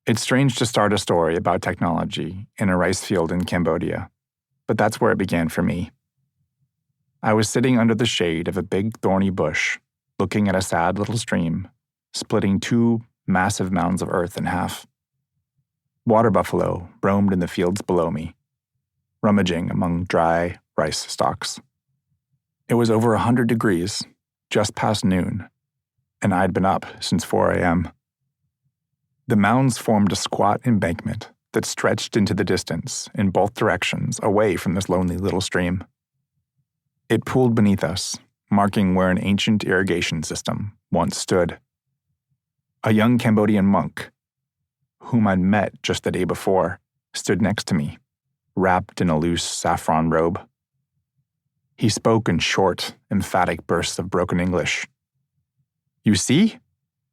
It's strange to start a story about technology in a rice field in Cambodia, but that's where it began for me. I was sitting under the shade of a big thorny bush, looking at a sad little stream, splitting two massive mounds of earth in half. Water buffalo roamed in the fields below me, rummaging among dry rice stalks. It was over 100 degrees, just past noon, and I'd been up since 4 a.m. The mounds formed a squat embankment that stretched into the distance in both directions away from this lonely little stream. It pooled beneath us, marking where an ancient irrigation system once stood. A young Cambodian monk, whom I'd met just the day before, stood next to me, wrapped in a loose saffron robe. He spoke in short, emphatic bursts of broken English. "You see?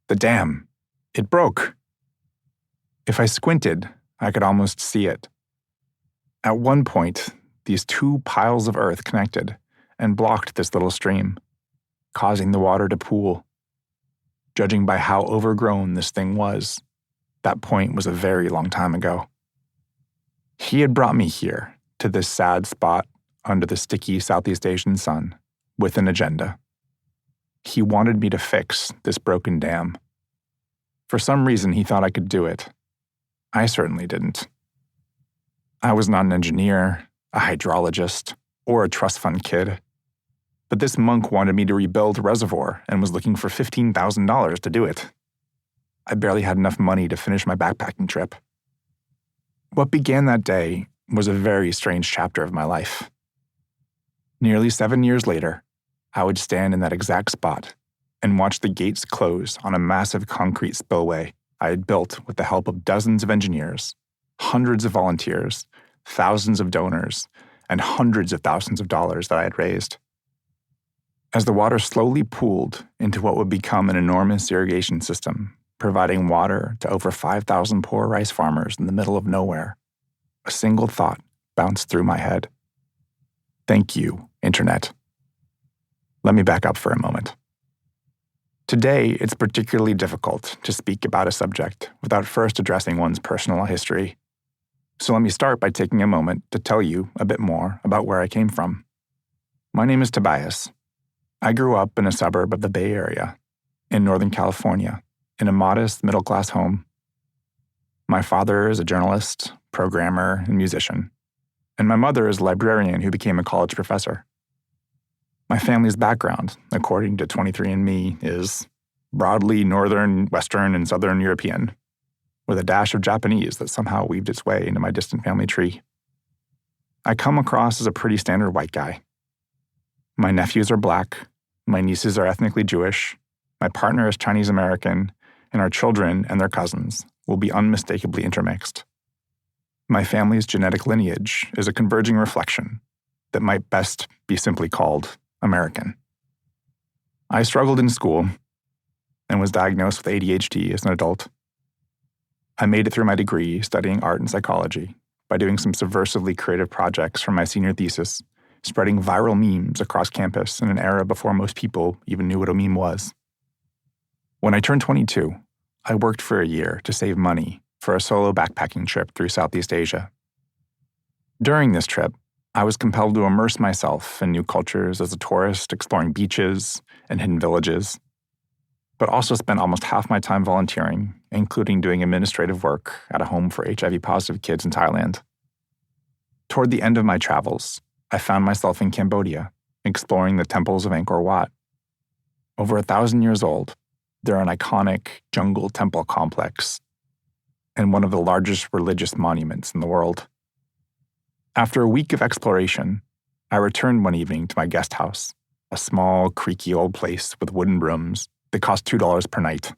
The dam. It broke." If I squinted, I could almost see it. At one point, these two piles of earth connected and blocked this little stream, causing the water to pool. Judging by how overgrown this thing was, that point was a very long time ago. He had brought me here, to this sad spot under the sticky Southeast Asian sun, with an agenda. He wanted me to fix this broken dam. For some reason, he thought I could do it. I certainly didn't. I was not an engineer, a hydrologist, or a trust fund kid. But this monk wanted me to rebuild a reservoir and was looking for $15,000 to do it. I barely had enough money to finish my backpacking trip. What began that day was a very strange chapter of my life. Nearly 7 years later, I would stand in that exact spot and watch the gates close on a massive concrete spillway I had built with the help of dozens of engineers, hundreds of volunteers, thousands of donors, and hundreds of thousands of dollars that I had raised. As the water slowly pooled into what would become an enormous irrigation system, providing water to over 5,000 poor rice farmers in the middle of nowhere, a single thought bounced through my head. Thank you, Internet. Let me back up for a moment. Today, it's particularly difficult to speak about a subject without first addressing one's personal history. So let me start by taking a moment to tell you a bit more about where I came from. My name is Tobias. I grew up in a suburb of the Bay Area, in Northern California, in a modest middle-class home. My father is a journalist, programmer, and musician, and my mother is a librarian who became a college professor. My family's background, according to 23andMe, is broadly Northern, Western, and Southern European, with a dash of Japanese that somehow weaved its way into my distant family tree. I come across as a pretty standard white guy. My nephews are black, my nieces are ethnically Jewish, my partner is Chinese American, and our children and their cousins will be unmistakably intermixed. My family's genetic lineage is a converging reflection that might best be simply called American. I struggled in school and was diagnosed with ADHD as an adult. I made it through my degree studying art and psychology by doing some subversively creative projects for my senior thesis, spreading viral memes across campus in an era before most people even knew what a meme was. When I turned 22, I worked for a year to save money for a solo backpacking trip through Southeast Asia. During this trip, I was compelled to immerse myself in new cultures as a tourist exploring beaches and hidden villages, but also spent almost half my time volunteering, including doing administrative work at a home for HIV-positive kids in Thailand. Toward the end of my travels, I found myself in Cambodia, exploring the temples of Angkor Wat. Over 1,000 years old, they're an iconic jungle temple complex and one of the largest religious monuments in the world. After a week of exploration, I returned one evening to my guest house, a small, creaky old place with wooden rooms that cost $2 per night.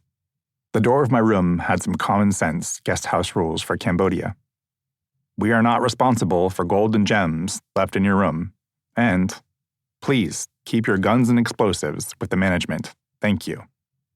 The door of my room had some common sense guest house rules for Cambodia. We are not responsible for gold and gems left in your room, and please keep your guns and explosives with the management. Thank you.